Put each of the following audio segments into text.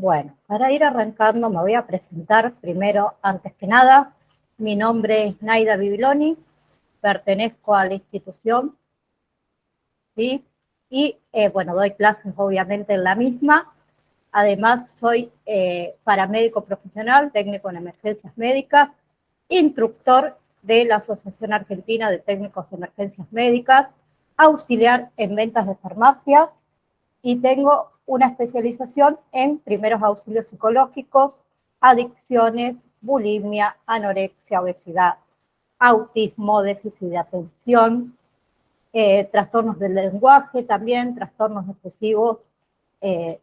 Bueno, para ir arrancando me voy a presentar primero, antes que nada. Mi nombre es Naida Bibiloni, pertenezco a la institución, ¿sí? Y bueno, doy clases obviamente en la misma. Además, soy paramédico profesional, técnico en emergencias médicas, instructor de la Asociación Argentina de Técnicos de Emergencias Médicas, auxiliar en ventas de farmacia y tengo una especialización en primeros auxilios psicológicos, adicciones, bulimia, anorexia, obesidad, autismo, déficit de atención, trastornos del lenguaje también, trastornos expresivos, eh,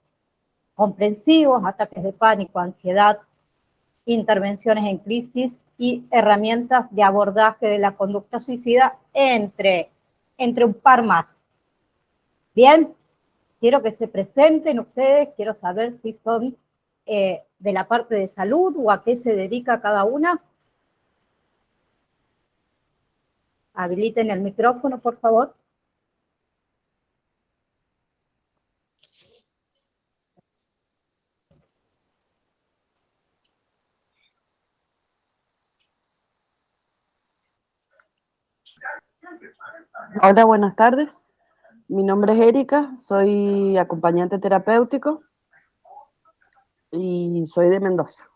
comprensivos, ataques de pánico, ansiedad, intervenciones en crisis y herramientas de abordaje de la conducta suicida, entre un par más. Bien, quiero que se presenten ustedes, quiero saber si son de la parte de salud o a qué se dedica cada una. Habiliten el micrófono, por favor. Hola, buenas tardes. Mi nombre es Erika, soy acompañante terapéutico y soy de Mendoza.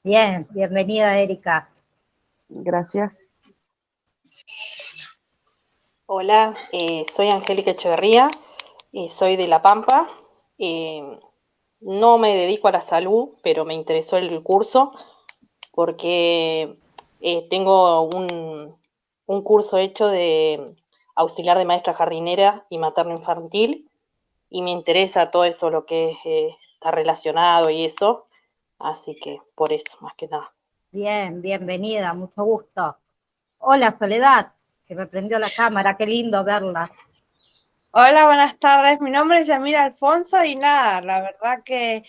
Bien, bienvenida, Erika. Gracias. Hola, soy Angélica Echeverría y soy de La Pampa. No me dedico a la salud, pero me interesó el curso porque tengo un curso hecho de auxiliar de maestra jardinera y materno infantil y me interesa todo eso, lo que está relacionado y eso, así que por eso, más que nada. Bien, bienvenida, mucho gusto. Hola, Soledad, que me prendió la cámara, qué lindo verla. Hola, buenas tardes. Mi nombre es Yamila Alfonso y nada, la verdad que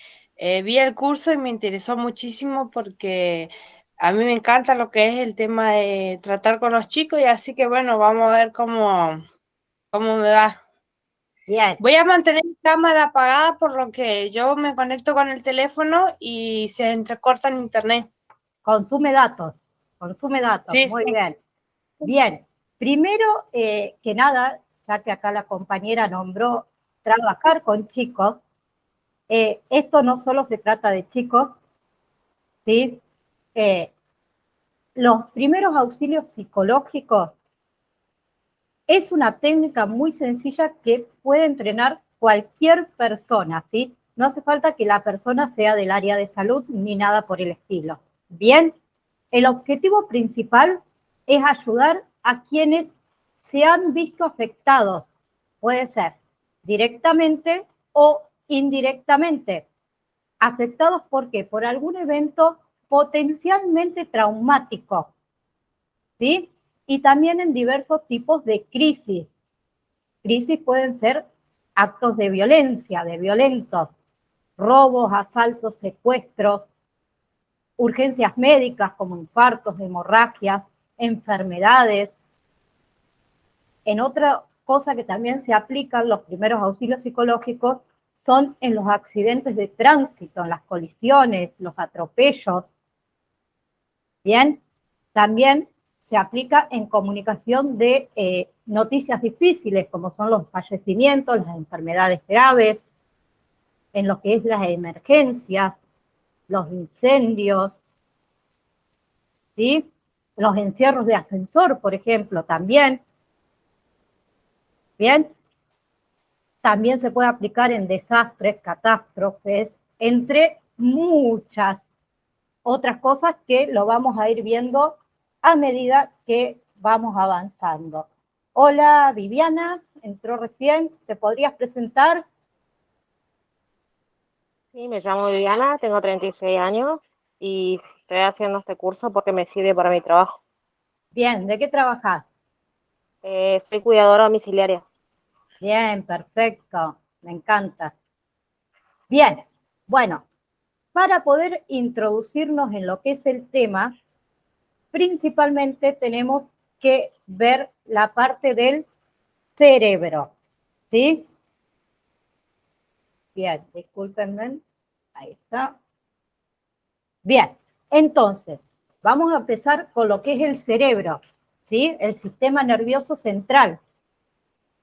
vi el curso y me interesó muchísimo porque a mí me encanta lo que es el tema de tratar con los chicos y así que bueno, vamos a ver cómo me va. Bien, Voy a mantener mi cámara apagada por lo que yo me conecto con el teléfono y se entrecorta el internet. consume datos, Sí, muy sí. bien. Bien, primero que nada, ya que acá la compañera nombró trabajar con chicos, esto no solo se trata de chicos, ¿sí? Eh, los primeros auxilios psicológicos es una técnica muy sencilla que puede entrenar cualquier persona, ¿sí? No hace falta que la persona sea del área de salud ni nada por el estilo. Bien, el objetivo principal es ayudar a quienes se han visto afectados, puede ser directamente o indirectamente. ¿Afectados por qué? Por algún evento potencialmente traumático, ¿sí? Y también en diversos tipos de crisis. Crisis pueden ser actos de violencia, de violentos, robos, asaltos, secuestros, urgencias médicas como infartos, hemorragias, enfermedades. En otra cosa que también se aplican los primeros auxilios psicológicos son en los accidentes de tránsito, en las colisiones, los atropellos. Bien, también se aplica en comunicación de noticias difíciles, como son los fallecimientos, las enfermedades graves, en lo que es las emergencias, los incendios, ¿sí? Los encierros de ascensor, por ejemplo, también. Bien, también se puede aplicar en desastres, catástrofes, entre muchas otras cosas que lo vamos a ir viendo a medida que vamos avanzando. Hola, Viviana, entró recién, ¿te podrías presentar? Sí, me llamo Viviana, tengo 36 años y estoy haciendo este curso porque me sirve para mi trabajo. Bien, ¿de qué trabajás? Soy cuidadora domiciliaria. Bien, perfecto, me encanta. Bien, bueno, para poder introducirnos en lo que es el tema, principalmente tenemos que ver la parte del cerebro, ¿sí? Bien, discúlpenme. Ahí está. Bien, entonces, vamos a empezar con lo que es el cerebro, ¿sí? El sistema nervioso central.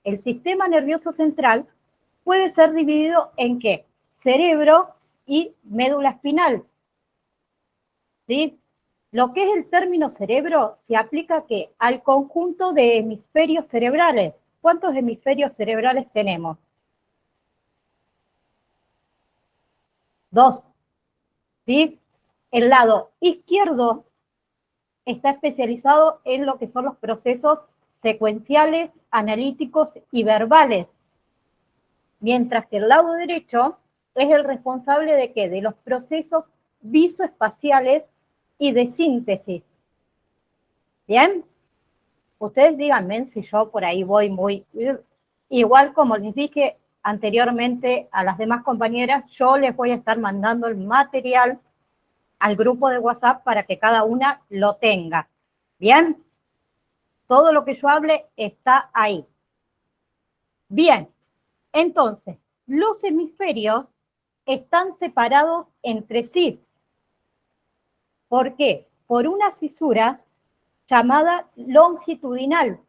El sistema nervioso central puede ser dividido en ¿qué? Cerebro y médula espinal, ¿sí? Lo que es el término cerebro se aplica ¿qué? Al conjunto de hemisferios cerebrales. ¿Cuántos hemisferios cerebrales tenemos? 2, ¿sí? El lado izquierdo está especializado en lo que son los procesos secuenciales, analíticos y verbales, mientras que el lado derecho es el responsable de ¿qué? De los procesos visoespaciales y de síntesis. ¿Bien? Ustedes díganme si yo por ahí voy muy... Igual como les dije anteriormente a las demás compañeras, yo les voy a estar mandando el material al grupo de WhatsApp para que cada una lo tenga. ¿Bien? Todo lo que yo hable está ahí. Bien, entonces, los hemisferios están separados entre sí. ¿Por qué? Por una cisura llamada longitudinal,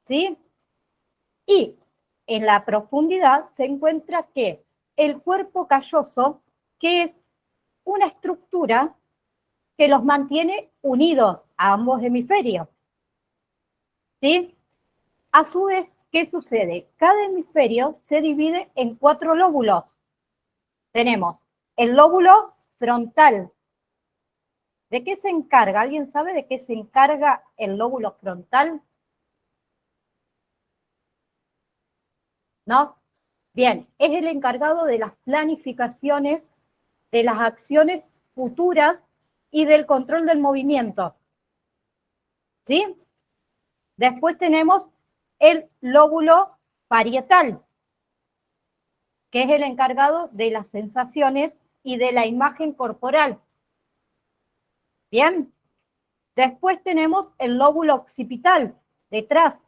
¿sí? Y en la profundidad se encuentra que el cuerpo calloso, que es una estructura que los mantiene unidos a ambos hemisferios, ¿sí? A su vez, ¿qué sucede? Cada hemisferio se divide en 4 lóbulos. Tenemos el lóbulo frontal. ¿De qué se encarga? ¿Alguien sabe de qué se encarga el lóbulo frontal? ¿No? Bien, es el encargado de las planificaciones, de las acciones futuras y del control del movimiento. ¿Sí? Después tenemos el lóbulo parietal, que es el encargado de las sensaciones y de la imagen corporal. Bien. Después tenemos el lóbulo occipital, detrás,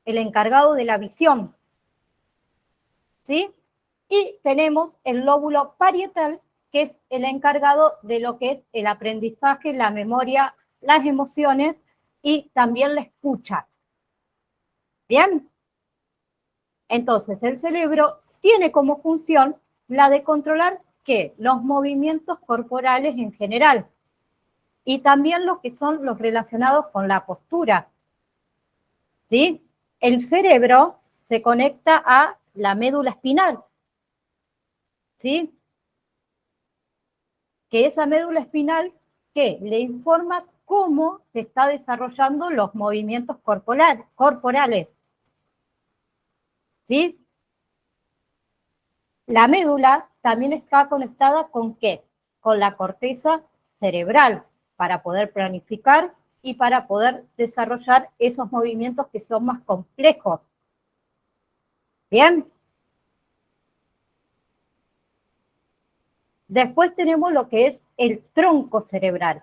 el encargado de la visión. ¿Sí? Y tenemos el lóbulo parietal, que es el encargado de lo que es el aprendizaje, la memoria, las emociones y también la escucha. ¿Bien? Entonces, el cerebro tiene como función la de controlar, ¿qué? Los movimientos corporales en general. Y también los que son los relacionados con la postura. ¿Sí? El cerebro se conecta a la médula espinal. ¿Sí? Que esa médula espinal, ¿qué? Le informa cómo se está desarrollando los movimientos corporales. ¿Sí? La médula también está conectada ¿con qué? Con la corteza cerebral, para poder planificar y para poder desarrollar esos movimientos que son más complejos. ¿Bien? Después tenemos lo que es el tronco cerebral.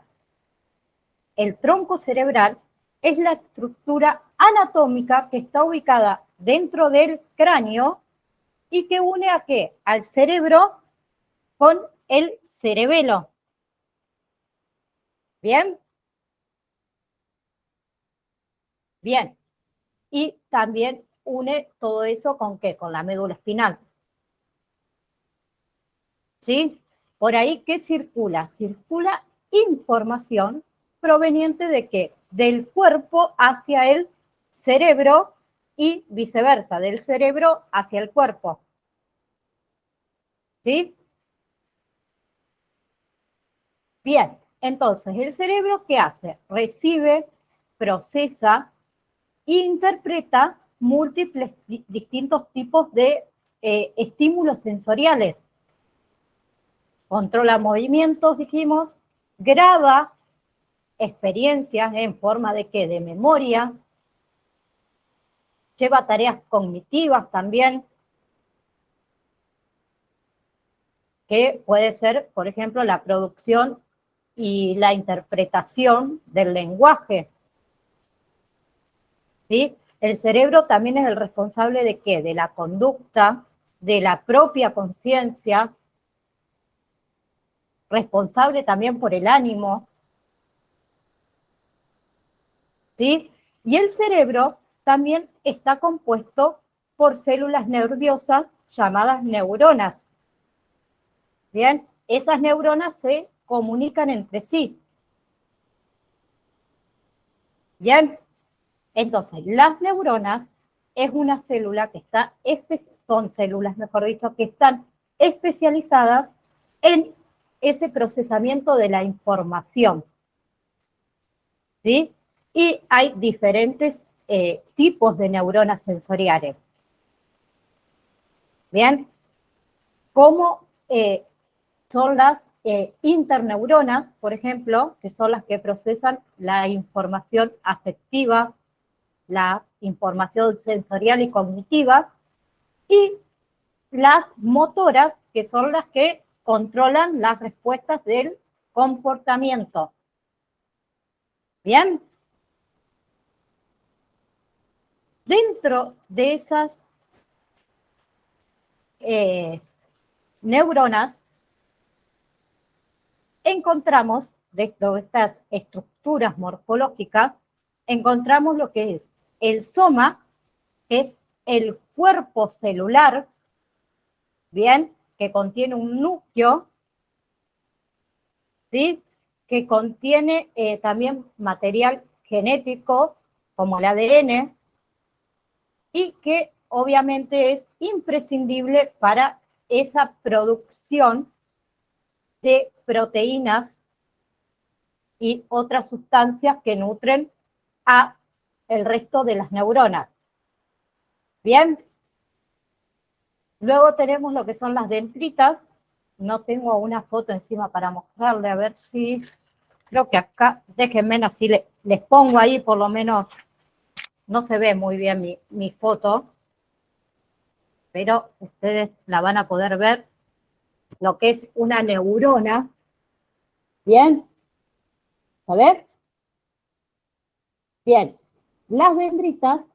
El tronco cerebral es la estructura anatómica que está ubicada dentro del cráneo y que une ¿a qué? Al cerebro con el cerebelo. ¿Bien? Bien. Y también une todo eso ¿con qué? Con la médula espinal. ¿Sí? Por ahí, ¿qué circula? Circula información proveniente de ¿qué? Del cuerpo hacia el cerebro y viceversa, del cerebro hacia el cuerpo. ¿Sí? Bien, entonces, ¿el cerebro qué hace? Recibe, procesa e interpreta múltiples distintos tipos de estímulos sensoriales. Controla movimientos, dijimos, graba experiencias en forma de ¿qué? De memoria, lleva tareas cognitivas también, que puede ser, por ejemplo, la producción y la interpretación del lenguaje. ¿Sí? El cerebro también es el responsable de ¿qué? De la conducta, de la propia conciencia, responsable también por el ánimo, ¿sí? Y el cerebro también está compuesto por células nerviosas llamadas neuronas. Bien, esas neuronas se comunican entre sí. Bien, entonces las neuronas es una célula que está, son células, mejor dicho, que están especializadas en ese procesamiento de la información, ¿sí? Y hay diferentes tipos de neuronas sensoriales. Bien, como son las interneuronas, por ejemplo, que son las que procesan la información afectiva, la información sensorial y cognitiva, y las motoras, que son las que controlan las respuestas del comportamiento. Bien. Dentro de esas neuronas encontramos, dentro de estas estructuras morfológicas, encontramos lo que es el soma, que es el cuerpo celular, bien, que contiene un núcleo, ¿sí? Que contiene también material genético, como el ADN, y que obviamente es imprescindible para esa producción de proteínas y otras sustancias que nutren a el resto de las neuronas. Bien. Luego tenemos lo que son las dendritas. No tengo una foto encima para mostrarle, a ver si... Creo que acá, déjenme así, les pongo ahí, por lo menos no se ve muy bien mi foto, pero ustedes la van a poder ver, lo que es una neurona. ¿Bien? ¿A ver? Bien. Las dendritas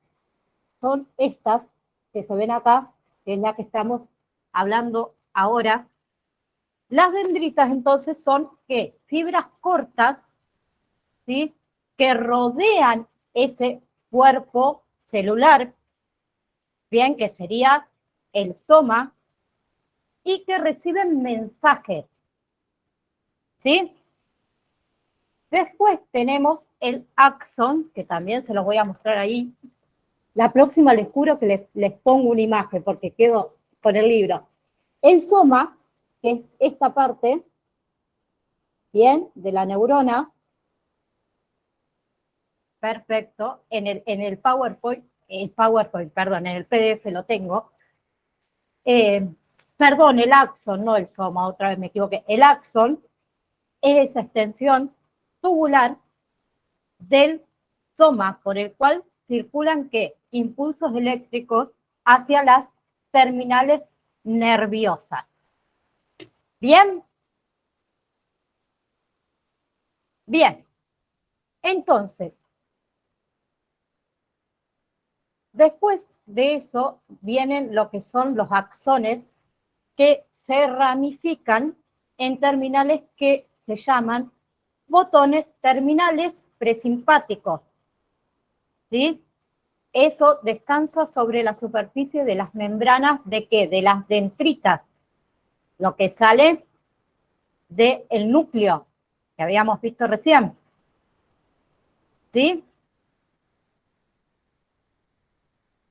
son estas que se ven acá, que es la que estamos hablando ahora. Las dendritas, entonces, son ¿qué? Fibras cortas, ¿sí? Que rodean ese cuerpo celular, bien, que sería el soma, y que reciben mensajes, ¿sí? Después tenemos el axón, que también se los voy a mostrar ahí. La próxima les juro que les pongo una imagen, porque quedo con el libro. El soma, que es esta parte, bien, de la neurona. Perfecto. En el PowerPoint, perdón, en el PDF lo tengo. Perdón, el axón, no el soma, otra vez me equivoqué. El axón es esa extensión tubular del soma, por el cual circulan ¿qué? Impulsos eléctricos hacia las terminales nerviosas. ¿Bien? Bien. Entonces, después de eso vienen lo que son los axones, que se ramifican en terminales que se llaman botones terminales presimpáticos. ¿Sí? Eso descansa sobre la superficie de las membranas ¿de qué? De las dendritas, lo que sale del núcleo que habíamos visto recién. ¿Sí?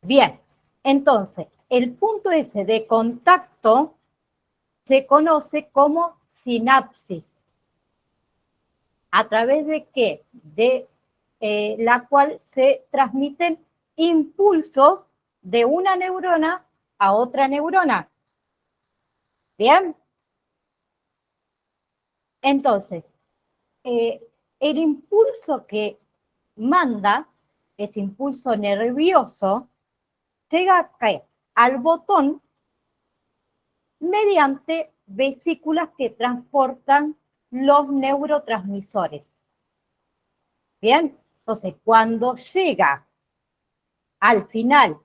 Bien, entonces, el punto ese de contacto se conoce como sinapsis. ¿A través de qué? De la cual se transmiten impulsos de una neurona a otra neurona. ¿Bien? Entonces, el impulso que manda, ese impulso nervioso, llega al botón mediante vesículas que transportan los neurotransmisores. Bien, entonces cuando llega al final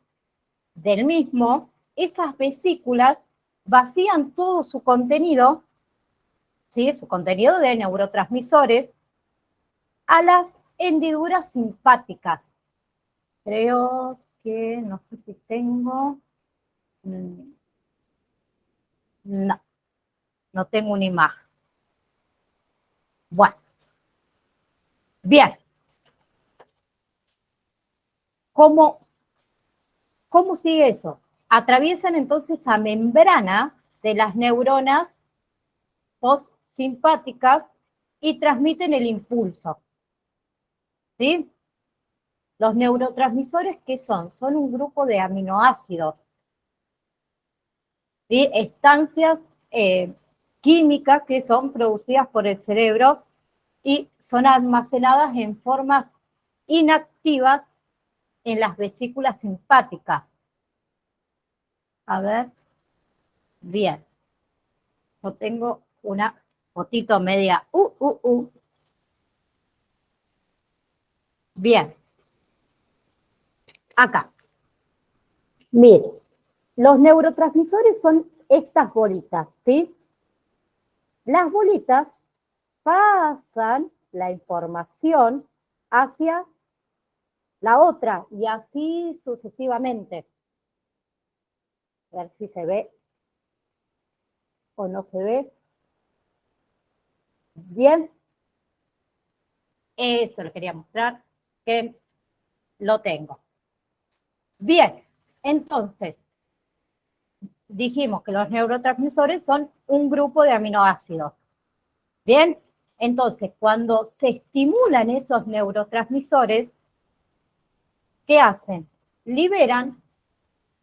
del mismo, esas vesículas vacían todo su contenido ¿sí? Su contenido de neurotransmisores a las hendiduras simpáticas. Creo que, no sé si tengo, no, no tengo una imagen. Bueno, bien. ¿Cómo sigue eso? Atraviesan entonces a membrana de las neuronas postsimpáticas y transmiten el impulso. ¿Sí? Los neurotransmisores, ¿qué son? Son un grupo de aminoácidos, ¿sí? Estancias químicas que son producidas por el cerebro y son almacenadas en formas inactivas en las vesículas simpáticas. A ver, bien. Yo tengo una fotito media. Bien. Acá. Miren, los neurotransmisores son estas bolitas, ¿sí? Las bolitas pasan la información hacia la otra y así sucesivamente. A ver si se ve o no se ve. Bien. Eso le quería mostrar, que lo tengo. Bien, entonces, dijimos que los neurotransmisores son un grupo de aminoácidos. Bien, entonces, cuando se estimulan esos neurotransmisores, ¿qué hacen? Liberan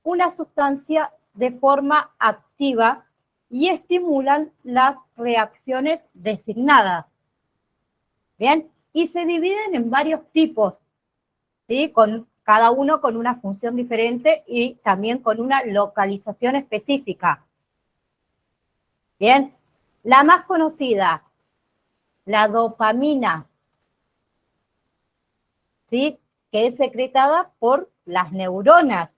una sustancia de forma activa y estimulan las reacciones designadas. Bien, y se dividen en varios tipos, ¿sí? Cada uno con una función diferente y también con una localización específica. Bien, la más conocida, la dopamina, ¿sí? Que es secretada por las neuronas,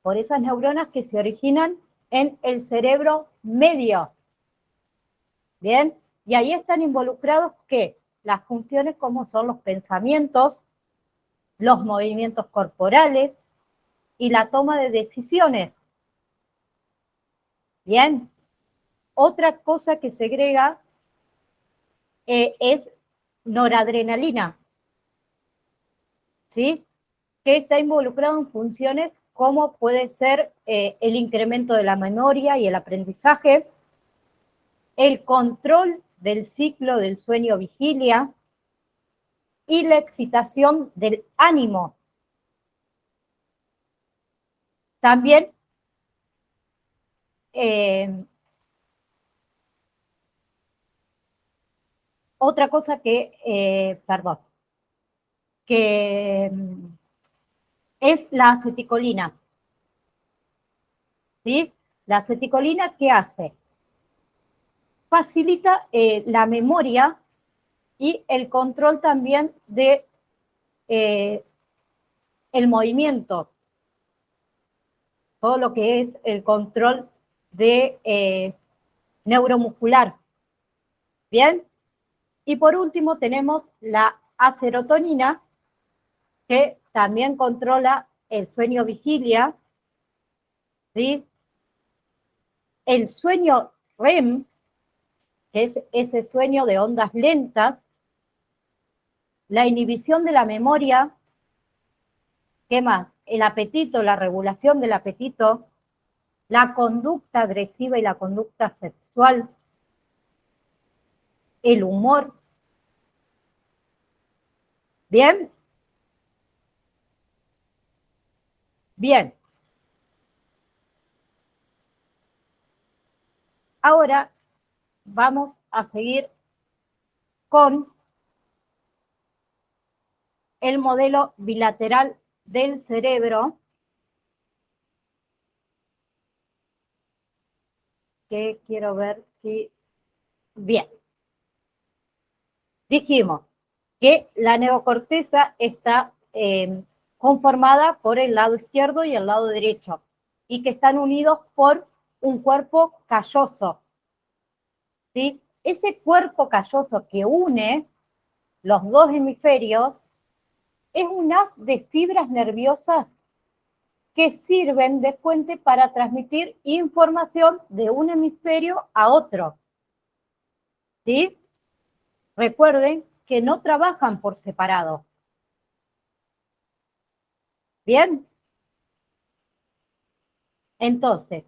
por esas neuronas que se originan en el cerebro medio. Bien, y ahí están involucrados ¿qué? Las funciones como son los pensamientos, los movimientos corporales y la toma de decisiones. Bien, otra cosa que segrega es noradrenalina, ¿sí? Que está involucrado en funciones como puede ser el incremento de la memoria y el aprendizaje, el control del ciclo del sueño-vigilia y la excitación del ánimo. También otra cosa que, que es la aceticolina. ¿Sí? La aceticolina, ¿qué hace? Facilita la memoria y el control también de el movimiento. Todo lo que es el control de neuromuscular. ¿Bien? Y por último tenemos la aserotonina, que también controla el sueño-vigilia, ¿sí? El sueño REM, que es ese sueño de ondas lentas, la inhibición de la memoria, ¿qué más? El apetito, la regulación del apetito, la conducta agresiva y la conducta sexual, el humor. ¿Bien? Bien. Ahora vamos a seguir con el modelo bilateral del cerebro, que quiero ver si... Bien. Dijimos que la neocorteza está conformada por el lado izquierdo y el lado derecho, y que están unidos por un cuerpo calloso, ¿sí? ese cuerpo calloso que une los dos hemisferios es un haz de fibras nerviosas que sirven de fuente para transmitir información de un hemisferio a otro. ¿Sí? Recuerden que no trabajan por separado. ¿Bien? Entonces,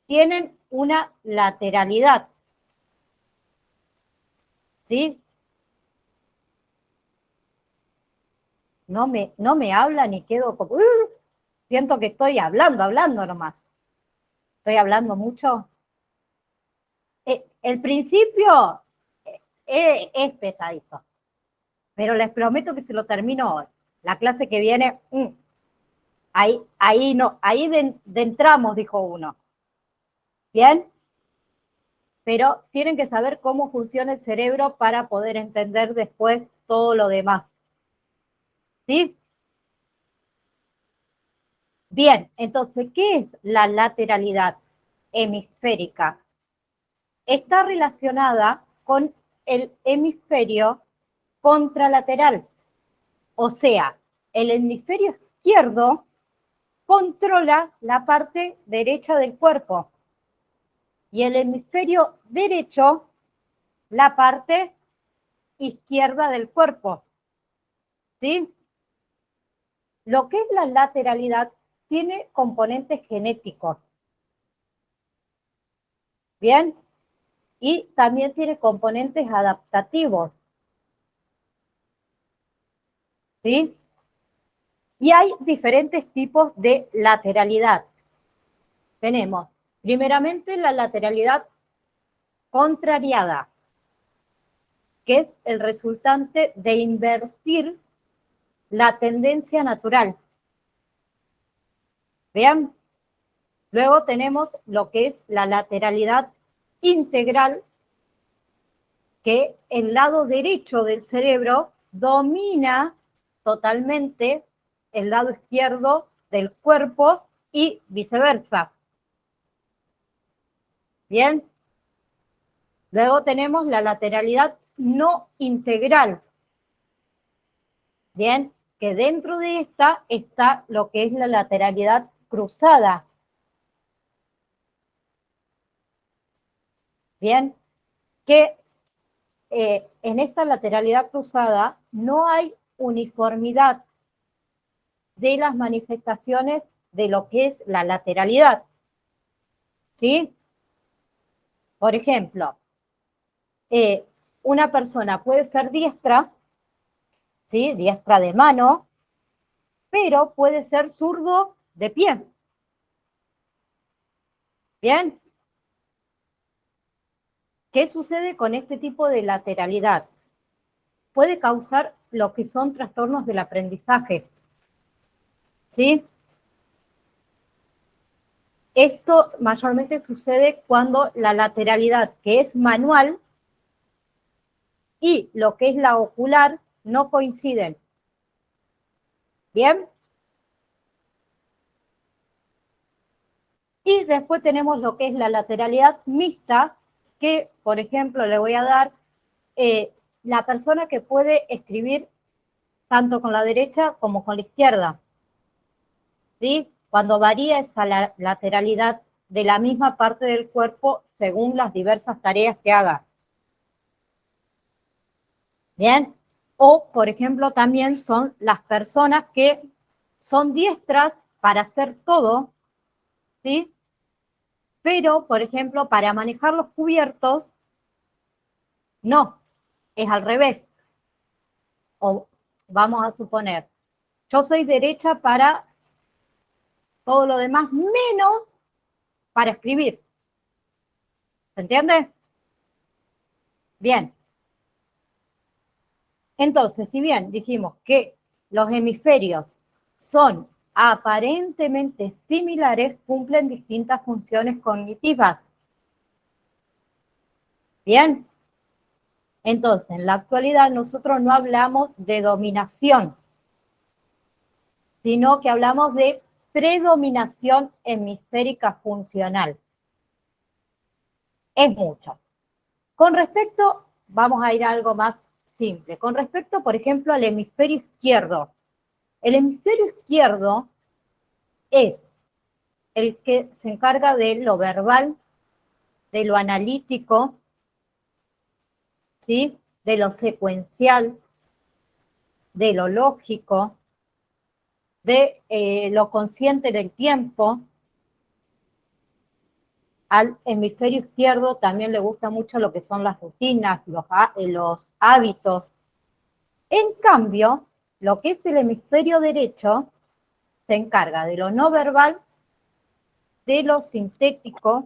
tienen una lateralidad. ¿Sí? No me hablan y quedo como... siento que estoy hablando nomás. Estoy hablando mucho. El principio es pesadito, pero les prometo que se lo termino hoy. La clase que viene, ahí no, ahí de entramos, dijo uno. ¿Bien? Pero tienen que saber cómo funciona el cerebro para poder entender después todo lo demás. ¿Sí? Bien, entonces, ¿qué es la lateralidad hemisférica? Está relacionada con el hemisferio contralateral. O sea, el hemisferio izquierdo controla la parte derecha del cuerpo y el hemisferio derecho la parte izquierda del cuerpo. ¿Sí? Lo que es la lateralidad tiene componentes genéticos. ¿Bien? Y también tiene componentes adaptativos. ¿Sí? Y hay diferentes tipos de lateralidad. Tenemos, primeramente, la lateralidad contrariada, que es el resultante de invertir la tendencia natural. ¿Bien? Luego tenemos lo que es la lateralidad integral, que el lado derecho del cerebro domina totalmente el lado izquierdo del cuerpo y viceversa. ¿Bien? Luego tenemos la lateralidad no integral. ¿Bien? Que dentro de esta está lo que es la lateralidad cruzada. ¿Bien? Que en esta lateralidad cruzada no hay uniformidad de las manifestaciones de lo que es la lateralidad. ¿Sí? Por ejemplo, una persona puede ser diestra, ¿sí? Diestra de mano, pero puede ser zurdo de pie. ¿Bien? ¿Qué sucede con este tipo de lateralidad? Puede causar lo que son trastornos del aprendizaje. ¿Sí? Esto mayormente sucede cuando la lateralidad, que es manual, y lo que es la ocular no coinciden. ¿Bien? Y después tenemos lo que es la lateralidad mixta, que, por ejemplo, le voy a dar la persona que puede escribir tanto con la derecha como con la izquierda. ¿Sí? Cuando varía esa lateralidad de la misma parte del cuerpo según las diversas tareas que haga. ¿Bien? O, por ejemplo, también son las personas que son diestras para hacer todo, ¿sí? Pero, por ejemplo, para manejar los cubiertos, no, es al revés. O vamos a suponer, yo soy derecha para todo lo demás, menos para escribir. ¿Se entiende? Bien. Entonces, si bien dijimos que los hemisferios son aparentemente similares, cumplen distintas funciones cognitivas. Bien. Entonces, en la actualidad nosotros no hablamos de dominación, sino que hablamos de predominación hemisférica funcional. Es mucho. Con respecto, vamos a ir a algo más simple. Con respecto, por ejemplo, al hemisferio izquierdo. El hemisferio izquierdo es el que se encarga de lo verbal, de lo analítico, ¿sí? De lo secuencial, de lo lógico, de lo consciente del tiempo. Al hemisferio izquierdo también le gusta mucho lo que son las rutinas, los hábitos. En cambio, lo que es el hemisferio derecho se encarga de lo no verbal, de lo sintético,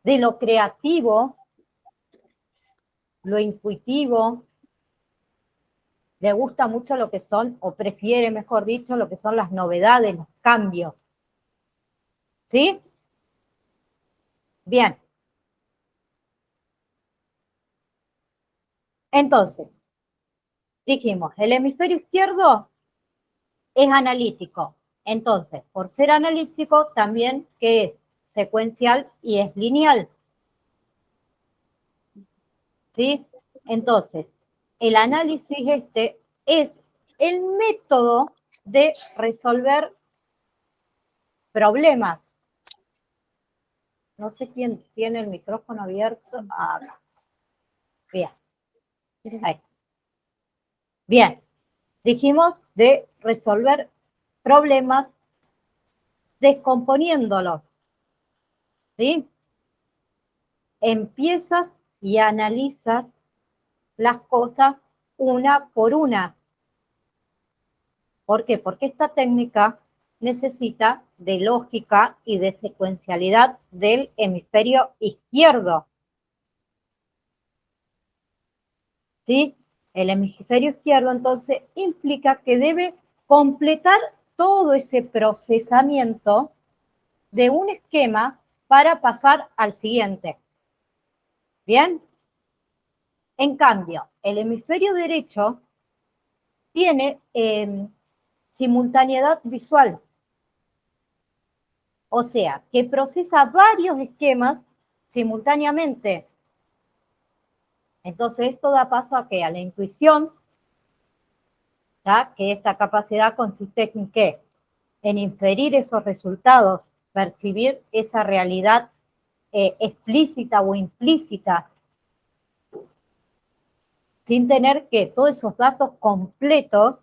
de lo creativo, lo intuitivo. Le gusta mucho lo que son, o prefiere, mejor dicho, lo que son las novedades, los cambios. ¿Sí? Bien. Entonces, dijimos, el hemisferio izquierdo es analítico. Entonces, por ser analítico, también que es secuencial y es lineal. ¿Sí? Entonces, el análisis es el método de resolver problemas. No sé quién tiene el micrófono abierto. Ah, bien. Ahí. Bien. Dijimos de resolver problemas descomponiéndolos. ¿Sí? Empiezas y analizas las cosas una por una. ¿Por qué? Porque esta técnica necesita de lógica y de secuencialidad del hemisferio izquierdo. ¿Sí? El hemisferio izquierdo entonces implica que debe completar todo ese procesamiento de un esquema para pasar al siguiente. ¿Bien? En cambio, el hemisferio derecho tiene simultaneidad visual. O sea, que procesa varios esquemas simultáneamente. Entonces, esto da paso a ¿qué? A la intuición, ¿ya? Que esta capacidad consiste en ¿qué? En inferir esos resultados, percibir esa realidad explícita o implícita, sin tener que todos esos datos completos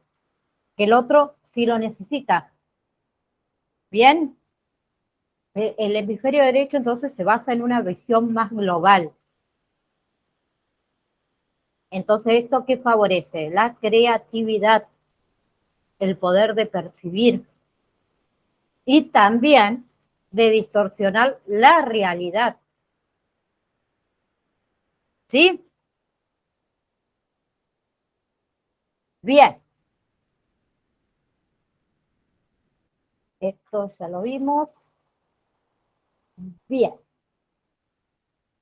que el otro sí lo necesita. ¿Bien? El hemisferio derecho entonces se basa en una visión más global. Entonces, ¿esto qué favorece? La creatividad, el poder de percibir y también de distorsionar la realidad. ¿Sí? Bien. Esto ya lo vimos. Bien.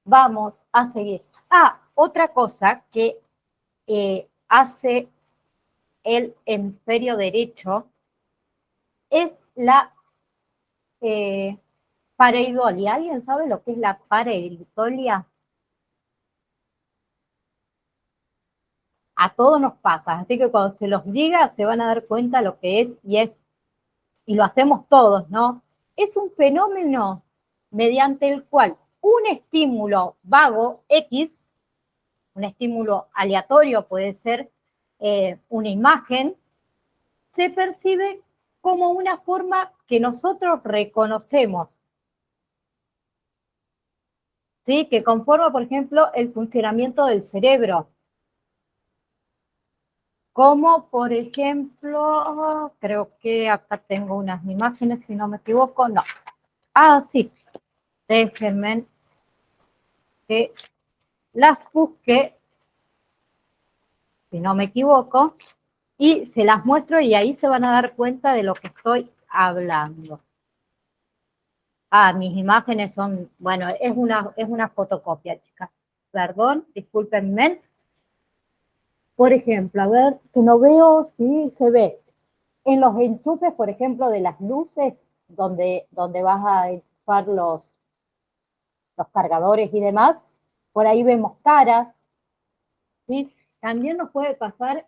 Vamos a seguir. Ah, otra cosa que hace el hemisferio derecho es la pareidolia. ¿Alguien sabe lo que es la pareidolia? A todos nos pasa, así que cuando se los diga se van a dar cuenta lo que es, y lo hacemos todos, ¿no? Es un fenómeno mediante el cual un estímulo vago X, un estímulo aleatorio, puede ser una imagen, se percibe como una forma que nosotros reconocemos, ¿sí? Que conforma, por ejemplo, el funcionamiento del cerebro. Como, por ejemplo, creo que acá tengo unas imágenes, si no me equivoco, no. Ah, sí, déjenme que las busque, si no me equivoco, y se las muestro y ahí se van a dar cuenta de lo que estoy hablando. Ah, mis imágenes son, bueno, es una fotocopia, chicas. Perdón, discúlpenme. Por ejemplo, a ver, que no veo si se ve. En los enchufes, por ejemplo, de las luces, donde vas a enchufar los cargadores y demás, por ahí vemos caras, ¿sí? También nos puede pasar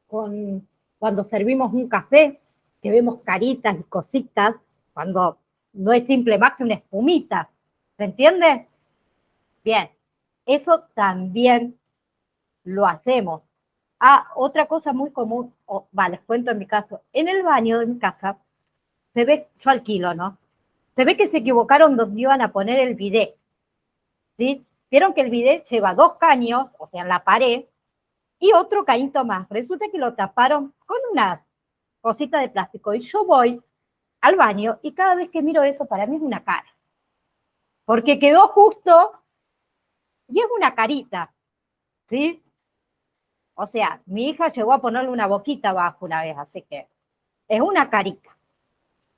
cuando servimos un café, que vemos caritas y cositas, cuando no es simple más que una espumita, ¿se entiende? Bien, eso también lo hacemos. Ah, otra cosa muy común, les cuento en mi caso, en el baño de mi casa, se ve, yo alquilo, ¿no? Se ve que se equivocaron donde iban a poner el bidet, ¿sí? Vieron que el bidet lleva 2 caños, o sea, en la pared, y otro cañito más. Resulta que lo taparon con unas cositas de plástico. Y yo voy al baño y cada vez que miro eso, para mí es una cara. Porque quedó justo y es una carita, ¿sí? O sea, mi hija llegó a ponerle una boquita abajo una vez, así que es una carita.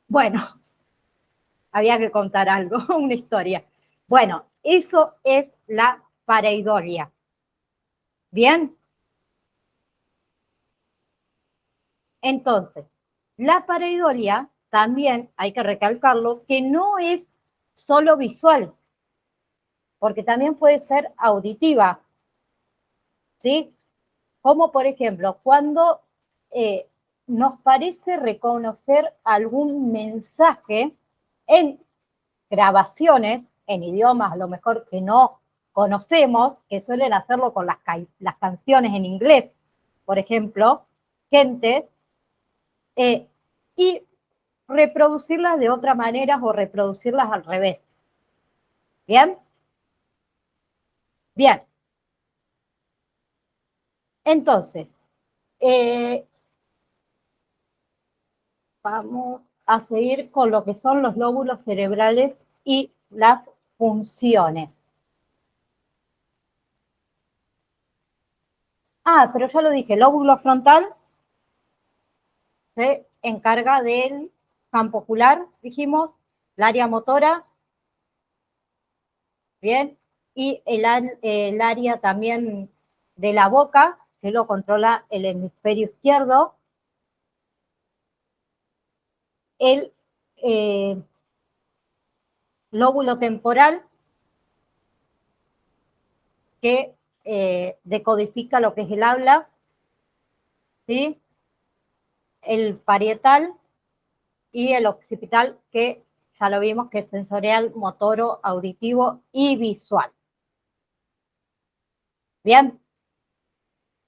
Bueno, había que contar algo, una historia. Bueno, eso es la pareidolia. ¿Bien? Entonces, la pareidolia también hay que recalcarlo que no es solo visual, porque también puede ser auditiva, ¿sí? Como por ejemplo, cuando nos parece reconocer algún mensaje en grabaciones, en idiomas a lo mejor que no conocemos, que suelen hacerlo con las canciones en inglés, por ejemplo, gente, y reproducirlas de otra manera o reproducirlas al revés. ¿Bien? Bien. Entonces, vamos a seguir con lo que son los lóbulos cerebrales y las funciones. Ah, pero ya lo dije, el lóbulo frontal se encarga del campo ocular, dijimos, el área motora, bien, y el área también de la boca, que lo controla el hemisferio izquierdo, el lóbulo temporal, que decodifica lo que es el habla, ¿sí? El parietal y el occipital, que ya lo vimos, que es sensorial, motoro, auditivo y visual. Bien,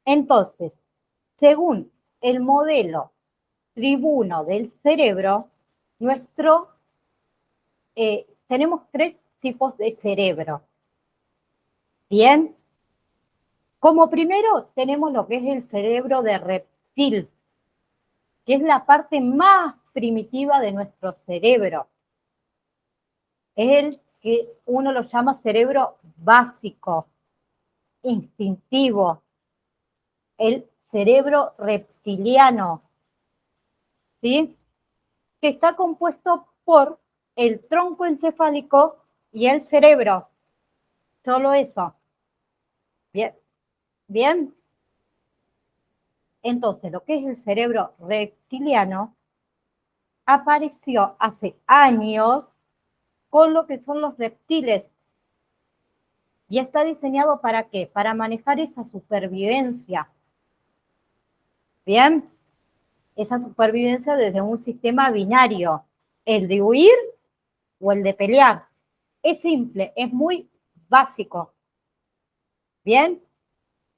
entonces, según el modelo tribuno del cerebro, tenemos 3 tipos de cerebro. Bien, como primero tenemos lo que es el cerebro de reptil, que es la parte más primitiva de nuestro cerebro. Es el que uno lo llama cerebro básico, instintivo, el cerebro reptiliano, ¿sí? Que está compuesto por el tronco encefálico y el cerebro. Solo eso. Bien. Bien. Entonces, lo que es el cerebro reptiliano apareció hace años con lo que son los reptiles. ¿Y está diseñado para qué? Para manejar esa supervivencia. ¿Bien? Esa supervivencia desde un sistema binario, el de huir o el de pelear. Es simple, es muy básico. ¿Bien?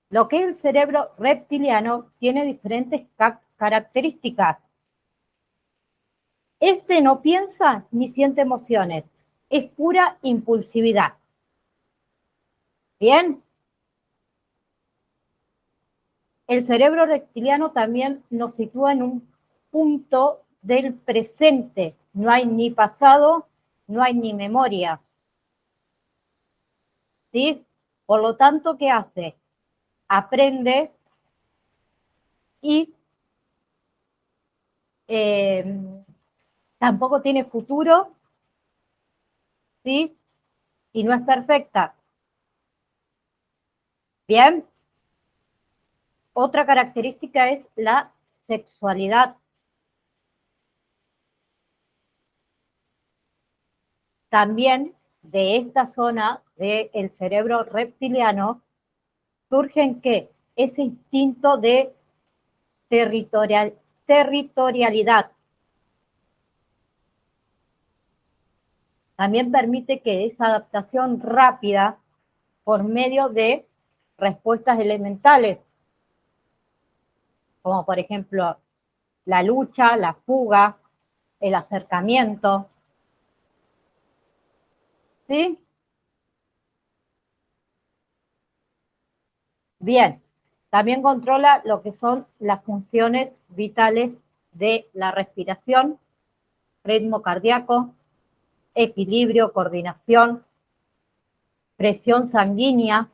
Lo que es el cerebro reptiliano tiene diferentes características. Este no piensa ni siente emociones, es pura impulsividad. ¿Bien? El cerebro reptiliano también nos sitúa en un punto del presente. No hay ni pasado, no hay ni memoria. ¿Sí? Por lo tanto, ¿qué hace? Aprende y tampoco tiene futuro, ¿sí? Y no es perfecta. ¿Bien? Otra característica es la sexualidad. También de esta zona del cerebro reptiliano, surge en qué? Ese instinto de territorialidad. También permite que esa adaptación rápida por medio de respuestas elementales, como por ejemplo la lucha, la fuga, el acercamiento. ¿Sí? Bien, también controla lo que son las funciones vitales de la respiración, ritmo cardíaco, equilibrio, coordinación, presión sanguínea.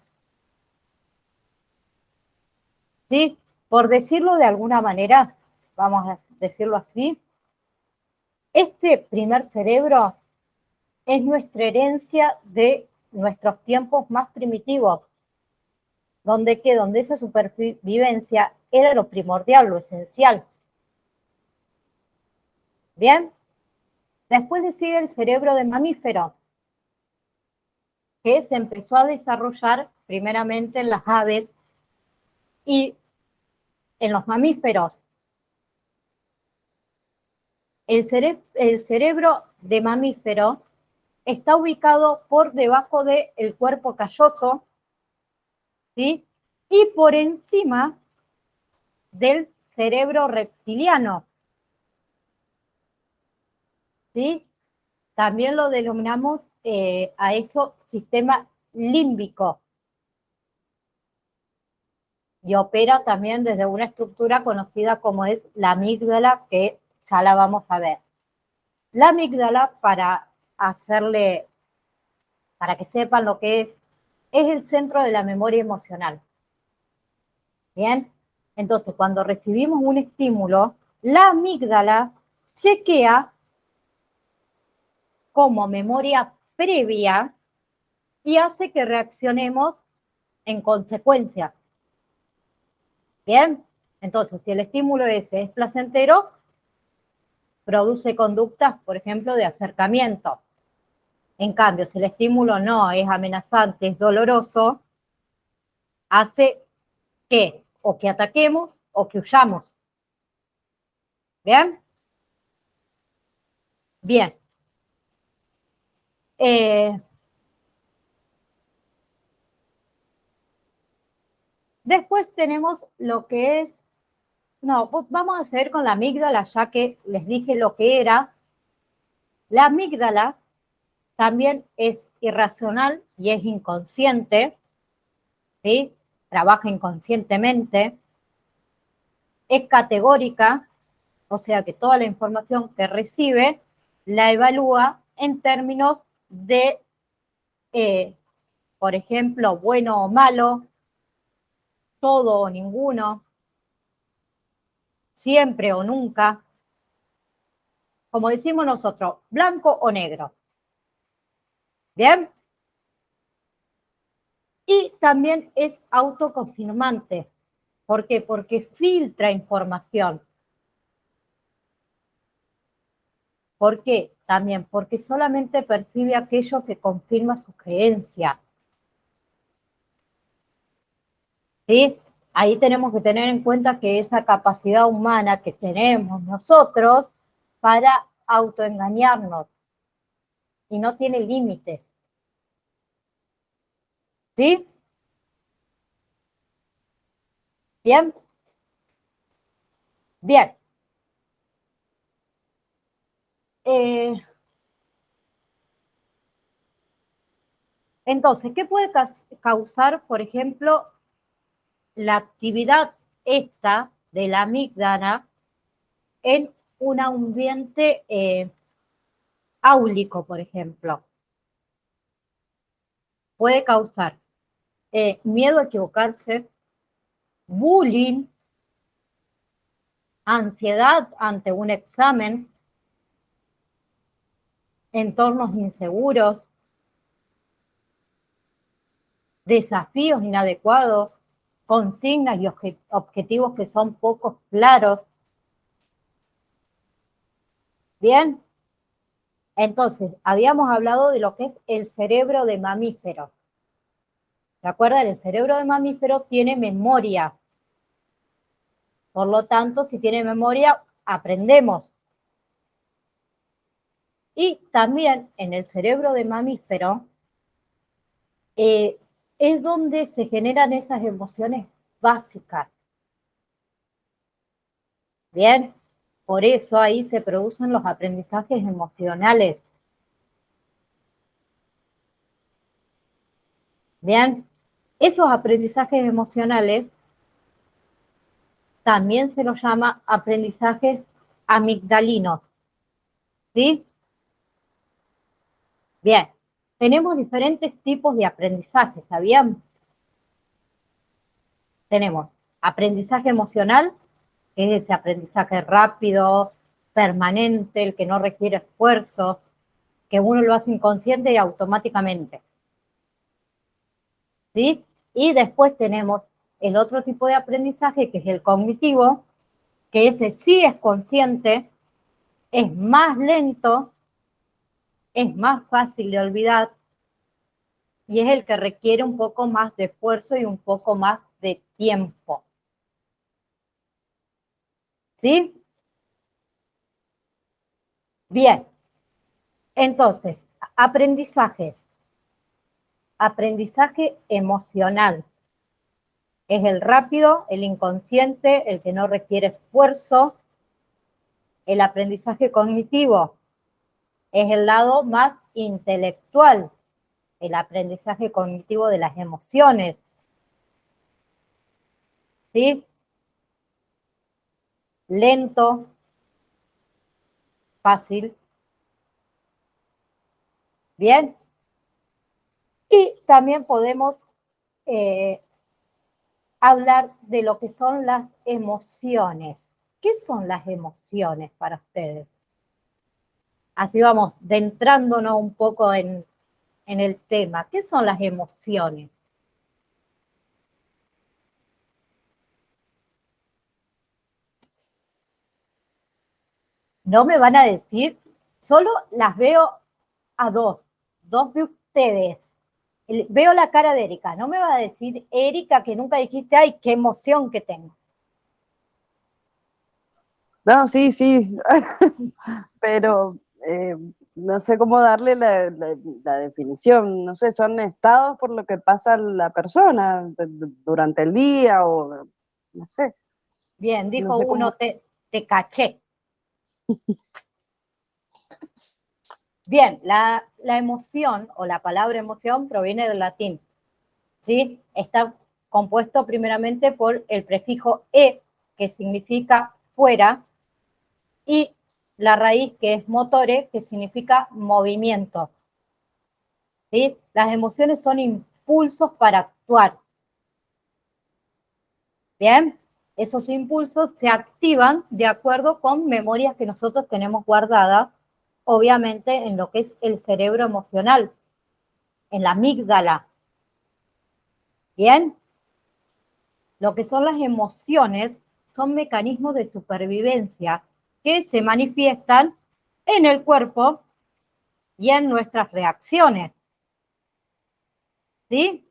¿Sí? Por decirlo de alguna manera, vamos a decirlo así, este primer cerebro es nuestra herencia de nuestros tiempos más primitivos, donde esa supervivencia era lo primordial, lo esencial. ¿Bien? Después le sigue el cerebro de mamífero, que se empezó a desarrollar primeramente en las aves y en los mamíferos. El cerebro de mamífero está ubicado por debajo del cuerpo calloso, ¿sí? Y por encima del cerebro reptiliano, ¿sí? También lo denominamos a eso sistema límbico. Y opera también desde una estructura conocida como es la amígdala, que ya la vamos a ver. La amígdala, para que sepan lo que es el centro de la memoria emocional. Bien, entonces cuando recibimos un estímulo, la amígdala chequea como memoria previa y hace que reaccionemos en consecuencia. Bien, entonces si el estímulo ese es placentero, produce conductas, por ejemplo, de acercamiento. En cambio, si el estímulo no es amenazante, es doloroso, hace que o que ataquemos o que huyamos. ¿Bien? Bien. Después tenemos lo que es, vamos a seguir con la amígdala, ya que les dije lo que era. La amígdala también es irracional y es inconsciente, ¿sí? Trabaja inconscientemente, es categórica, o sea que toda la información que recibe la evalúa en términos de, por ejemplo, bueno o malo, todo o ninguno, siempre o nunca, como decimos nosotros, blanco o negro. ¿Bien? Y también es autoconfirmante. ¿Por qué? Porque filtra información. ¿Por qué? También porque solamente percibe aquello que confirma su creencia. ¿Sí? Ahí tenemos que tener en cuenta que esa capacidad humana que tenemos nosotros para autoengañarnos y no tiene límites. ¿Sí? ¿Bien? Bien. Entonces, ¿qué puede causar, por ejemplo, la actividad esta de la amígdala en un ambiente áulico, por ejemplo? Puede causar miedo a equivocarse, bullying, ansiedad ante un examen, entornos inseguros, desafíos inadecuados, consignas y objetivos que son poco claros. Bien, entonces habíamos hablado de lo que es el cerebro de mamífero. ¿Se acuerdan? El cerebro de mamífero tiene memoria. Por lo tanto, si tiene memoria, aprendemos. Y también en el cerebro de mamífero es donde se generan esas emociones básicas. Bien, por eso ahí se producen los aprendizajes emocionales. Bien, esos aprendizajes emocionales también se los llama aprendizajes amigdalinos. ¿Sí? Bien, tenemos diferentes tipos de aprendizaje, ¿sabían? Tenemos aprendizaje emocional, que es ese aprendizaje rápido, permanente, el que no requiere esfuerzo, que uno lo hace inconsciente y automáticamente. ¿Sí? Y después tenemos el otro tipo de aprendizaje, que es el cognitivo, que ese sí es consciente, es más lento, es más fácil de olvidar y es el que requiere un poco más de esfuerzo y un poco más de tiempo. ¿Sí? Bien. Entonces, aprendizajes. Aprendizaje emocional. Es el rápido, el inconsciente, el que no requiere esfuerzo. El aprendizaje cognitivo es el lado más intelectual, el aprendizaje cognitivo de las emociones. ¿Sí? Lento, fácil. Bien. Y también podemos hablar de lo que son las emociones. ¿Qué son las emociones para ustedes? Así vamos adentrándonos un poco en el tema. ¿Qué son las emociones? No me van a decir, solo las veo a dos de ustedes. Veo la cara de Erika, no me va a decir, Erika, que nunca dijiste, ay, qué emoción que tengo. No, sí, sí, pero no sé cómo darle la definición. No sé, son estados por lo que pasa la persona durante el día o no sé. Bien, No dijo sé uno, cómo. te caché. Bien, la emoción o la palabra emoción proviene del latín, ¿sí? Está compuesto primeramente por el prefijo e, que significa fuera, y la raíz, que es motore, que significa movimiento. ¿Sí? Las emociones son impulsos para actuar. Bien, esos impulsos se activan de acuerdo con memorias que nosotros tenemos guardadas, obviamente en lo que es el cerebro emocional, en la amígdala. Bien, lo que son las emociones son mecanismos de supervivencia que se manifiestan en el cuerpo y en nuestras reacciones. ¿Sí?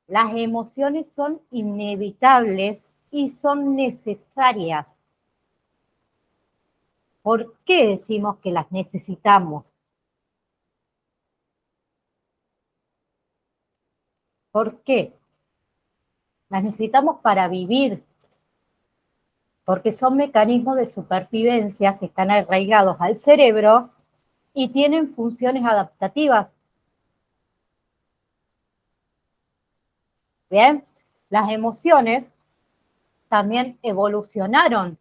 Las emociones son inevitables y son necesarias. ¿Por qué decimos que las necesitamos? ¿Por qué? Las necesitamos para vivir, porque son mecanismos de supervivencia que están arraigados al cerebro y tienen funciones adaptativas. Bien, las emociones también evolucionaron.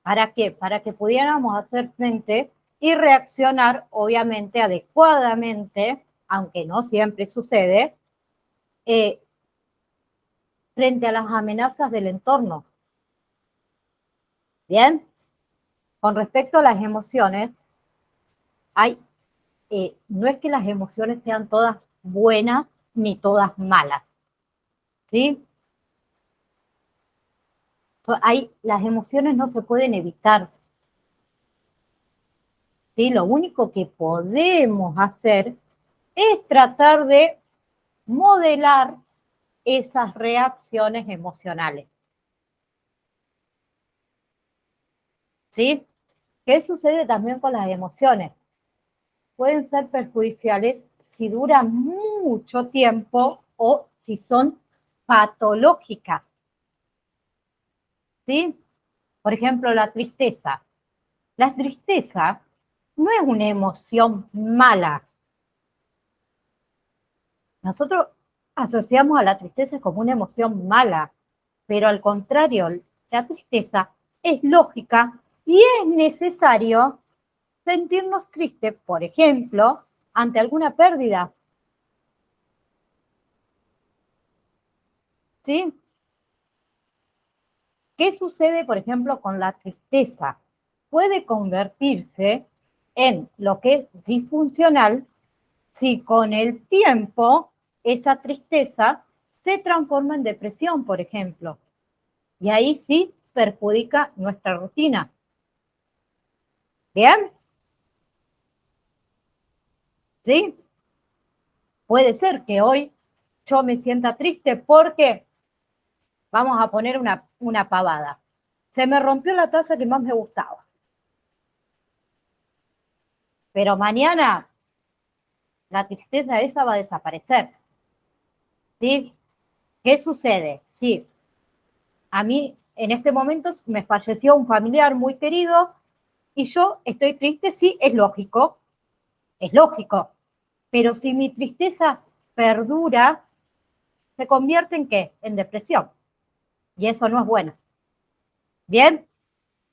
¿Para qué? Para que pudiéramos hacer frente y reaccionar, obviamente, adecuadamente, aunque no siempre sucede, frente a las amenazas del entorno. Bien, con respecto a las emociones, no es que las emociones sean todas buenas ni todas malas, ¿sí? Las emociones no se pueden evitar, ¿sí? Lo único que podemos hacer es tratar de modelar esas reacciones emocionales. ¿Sí? ¿Qué sucede también con las emociones? Pueden ser perjudiciales si duran mucho tiempo o si son patológicas. ¿Sí? Por ejemplo, la tristeza. La tristeza no es una emoción mala. Nosotros asociamos a la tristeza como una emoción mala, pero al contrario, la tristeza es lógica y es necesario sentirnos tristes, por ejemplo, ante alguna pérdida. ¿Sí? ¿Qué sucede, por ejemplo, con la tristeza? Puede convertirse en lo que es disfuncional si con el tiempo esa tristeza se transforma en depresión, por ejemplo. Y ahí sí perjudica nuestra rutina. ¿Bien? ¿Sí? Puede ser que hoy yo me sienta triste porque, vamos a poner una pavada, se me rompió la taza que más me gustaba. Pero mañana la tristeza esa va a desaparecer. ¿Sí? ¿Qué sucede? Sí, a mí en este momento me falleció un familiar muy querido y yo estoy triste, sí, es lógico, pero si mi tristeza perdura, ¿se convierte en qué? En depresión. Y eso no es bueno. ¿Bien?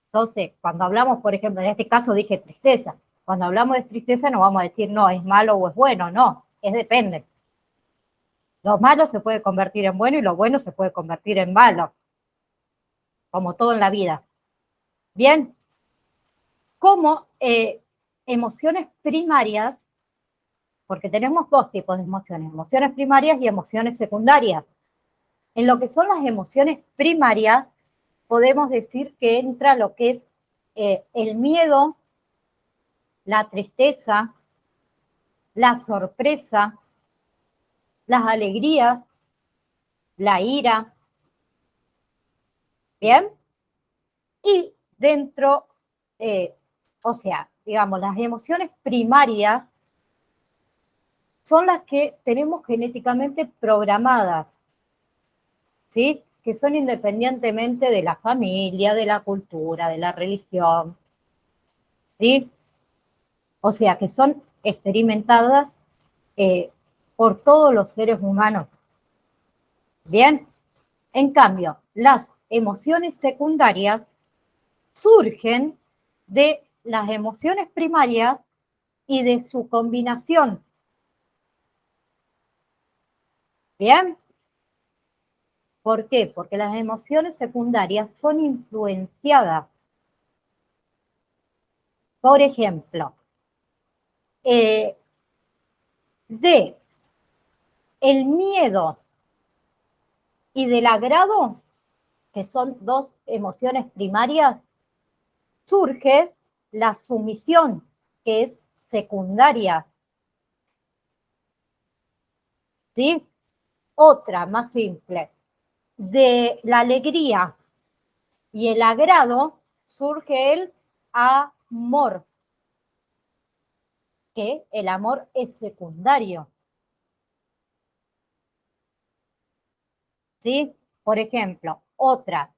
Entonces, cuando hablamos, por ejemplo, en este caso dije tristeza. Cuando hablamos de tristeza no vamos a decir, no, es malo o es bueno, no, es depende. Lo malo se puede convertir en bueno y lo bueno se puede convertir en malo, como todo en la vida. Bien, como emociones primarias, porque tenemos dos tipos de emociones primarias y emociones secundarias. En lo que son las emociones primarias, podemos decir que entra lo que es el miedo, la tristeza, la sorpresa, las alegrías, la ira. ¿Bien? Y dentro, o sea, digamos, las emociones primarias son las que tenemos genéticamente programadas, ¿sí? Que son independientemente de la familia, de la cultura, de la religión, ¿sí? O sea, que son experimentadas por todos los seres humanos. Bien, en cambio, las emociones secundarias surgen de las emociones primarias y de su combinación. ¿Bien? ¿Por qué? Porque las emociones secundarias son influenciadas. Por ejemplo, de el miedo y del agrado, que son dos emociones primarias, surge la sumisión, que es secundaria. ¿Sí? Otra más simple. De la alegría y el agrado surge el amor, que el amor es secundario. ¿Sí? Por ejemplo, otra,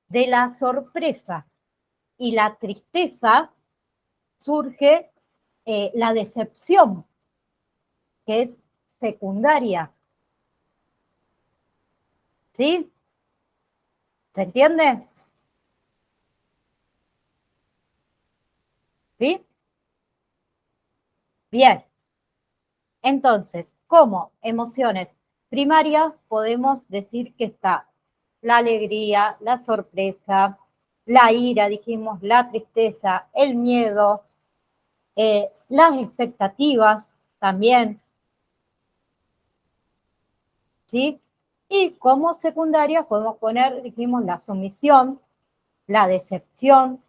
de la sorpresa y la tristeza surge la decepción, que es secundaria. ¿Sí? ¿Se entiende? ¿Sí? Bien. Entonces, como emociones primarias podemos decir que está la alegría, la sorpresa, la ira, dijimos, la tristeza, el miedo, las expectativas también, ¿sí? Y como secundarias podemos poner, dijimos, la sumisión, la decepción,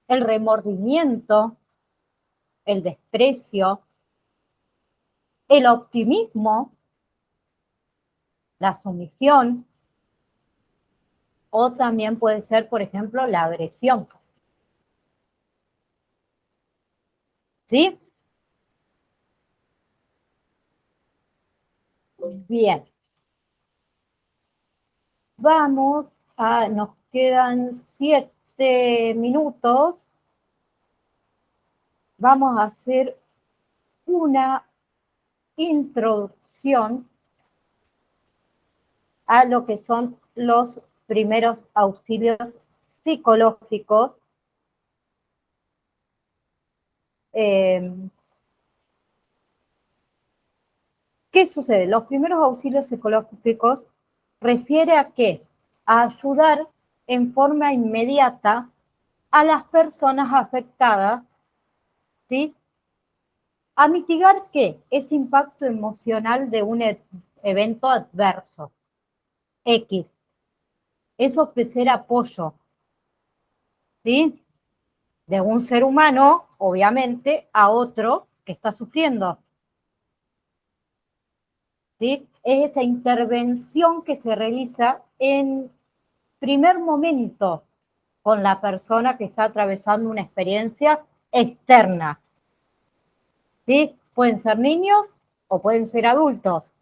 el remordimiento, el desprecio, el optimismo, la sumisión, o también puede ser, por ejemplo, la agresión. ¿Sí? Bien. Nos quedan 7 minutos. Vamos a hacer una introducción a lo que son los primeros auxilios psicológicos. ¿Qué sucede? Los primeros auxilios psicológicos refiere a qué? A ayudar en forma inmediata a las personas afectadas, ¿sí? A mitigar ¿qué? Ese impacto emocional de un evento adverso. X. Es ofrecer apoyo, ¿sí? De un ser humano, obviamente, a otro que está sufriendo. ¿Sí? Es esa intervención que se realiza en primer momento con la persona que está atravesando una experiencia externa. ¿Sí? Pueden ser niños o pueden ser adultos.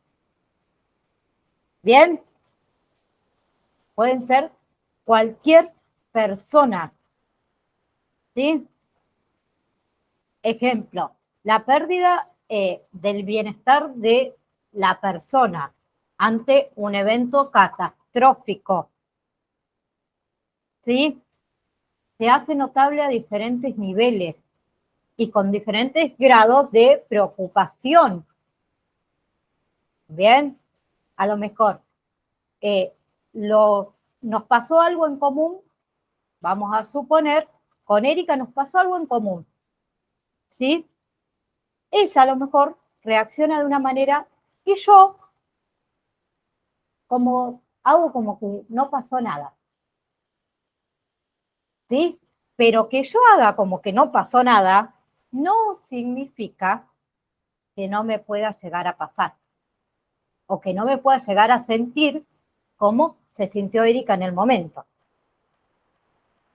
¿Bien? Pueden ser cualquier persona. ¿Sí? Ejemplo, la pérdida del bienestar de la persona ante un evento catastrófico. ¿Sí? Se hace notable a diferentes niveles y con diferentes grados de preocupación. Bien, a lo mejor nos pasó algo en común, vamos a suponer, con Erika nos pasó algo en común, ¿sí? Ella a lo mejor reacciona de una manera y yo hago como que no pasó nada, ¿sí? Pero que yo haga como que no pasó nada no significa que no me pueda llegar a pasar o que no me pueda llegar a sentir como se sintió Erika en el momento.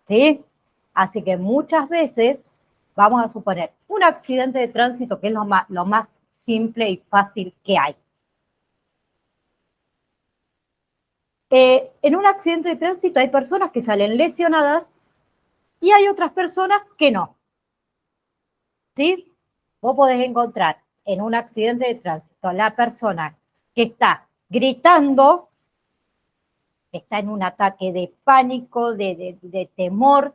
¿Sí? Así que muchas veces vamos a suponer un accidente de tránsito, que es lo más simple y fácil que hay. En un accidente de tránsito hay personas que salen lesionadas y hay otras personas que no. ¿Sí? Vos podés encontrar en un accidente de tránsito la persona que está gritando, que está en un ataque de pánico, de temor,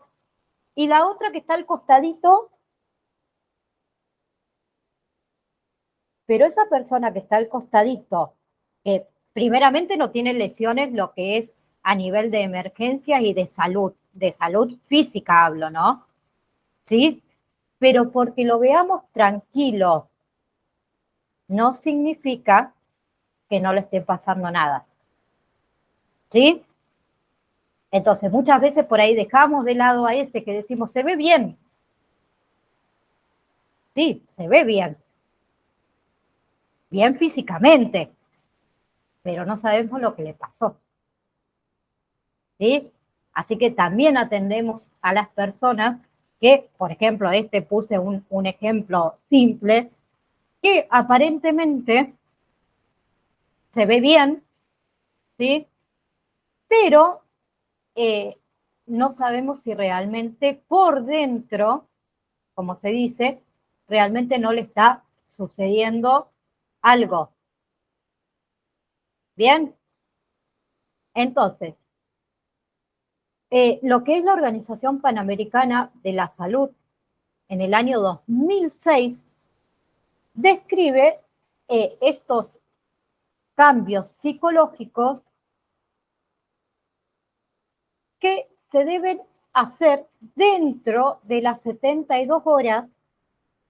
y la otra que está al costadito, pero esa persona que está al costadito, que primeramente no tiene lesiones, lo que es a nivel de emergencias y de salud física hablo, ¿no? ¿Sí? Pero porque lo veamos tranquilo, no significa que no le esté pasando nada. ¿Sí? Entonces, muchas veces por ahí dejamos de lado a ese que decimos, se ve bien. Sí, se ve bien. Bien físicamente, pero no sabemos lo que le pasó. ¿Sí? Así que también atendemos a las personas que, por ejemplo, puse un ejemplo simple, que aparentemente se ve bien, ¿sí? Pero no sabemos si realmente por dentro, como se dice, realmente no le está sucediendo algo. ¿Bien? Entonces, lo que es la Organización Panamericana de la Salud en el año 2006 describe estos cambios psicológicos que se deben hacer dentro de las 72 horas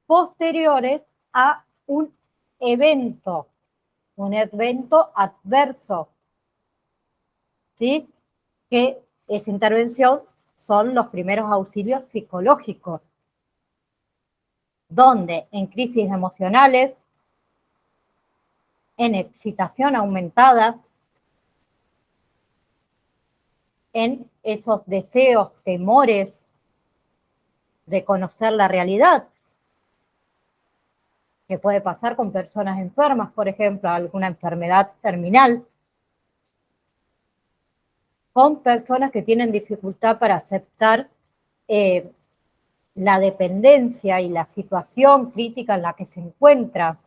posteriores a un evento adverso, ¿sí? Que esa intervención son los primeros auxilios psicológicos, donde en crisis emocionales, en excitación aumentada, en esos deseos, temores de conocer la realidad, que puede pasar con personas enfermas, por ejemplo, alguna enfermedad terminal, con personas que tienen dificultad para aceptar la dependencia y la situación crítica en la que se encuentra,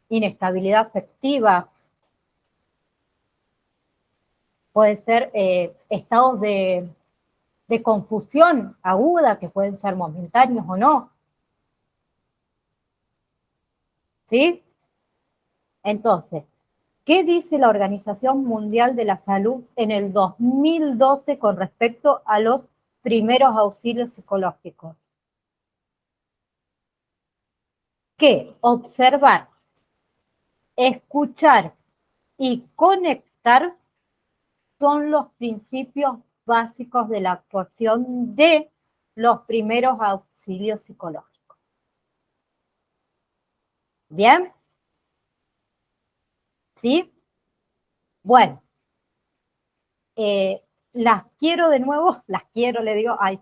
inestabilidad afectiva, puede ser estados de confusión aguda que pueden ser momentáneos o no. ¿Sí? Entonces, ¿qué dice la Organización Mundial de la Salud en el 2012 con respecto a los primeros auxilios psicológicos? Que observar, escuchar y conectar son los principios básicos de la actuación de los primeros auxilios psicológicos. ¿Bien? ¿Sí? Bueno, las quiero de nuevo, le digo, ay,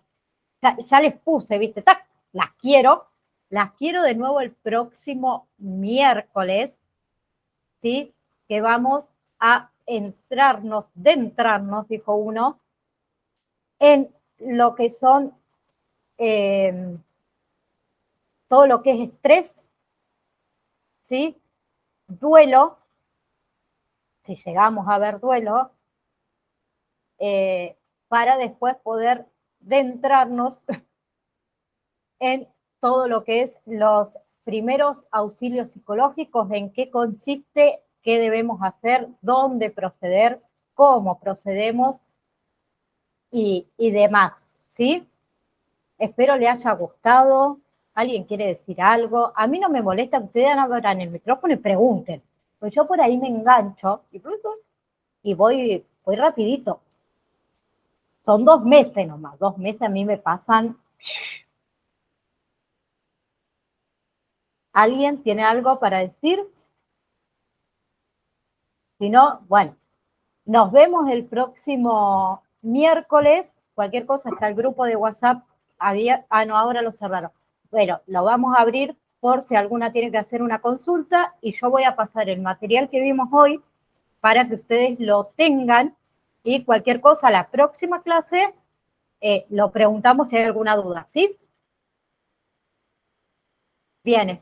ya les puse, ¿viste? ¡Tac! Las quiero de nuevo el próximo miércoles, ¿sí? Que vamos a entrarnos, dijo uno, en lo que son todo lo que es estrés, ¿sí? Duelo, si llegamos a ver duelo, para después poder adentrarnos en todo lo que es los primeros auxilios psicológicos, en qué consiste, qué debemos hacer, dónde proceder, cómo procedemos y demás, ¿sí? Espero le haya gustado. ¿Alguien quiere decir algo? A mí no me molesta que ustedes abran el micrófono y pregunten, pues yo por ahí me engancho y voy rapidito. Son 2 meses nomás, 2 meses a mí me pasan. ¿Alguien tiene algo para decir? Si no, bueno, nos vemos el próximo miércoles. Cualquier cosa, está el grupo de WhatsApp. No, ahora lo cerraron. Bueno, lo vamos a abrir por si alguna tiene que hacer una consulta y yo voy a pasar el material que vimos hoy para que ustedes lo tengan y cualquier cosa, la próxima clase lo preguntamos si hay alguna duda, ¿sí? Bien.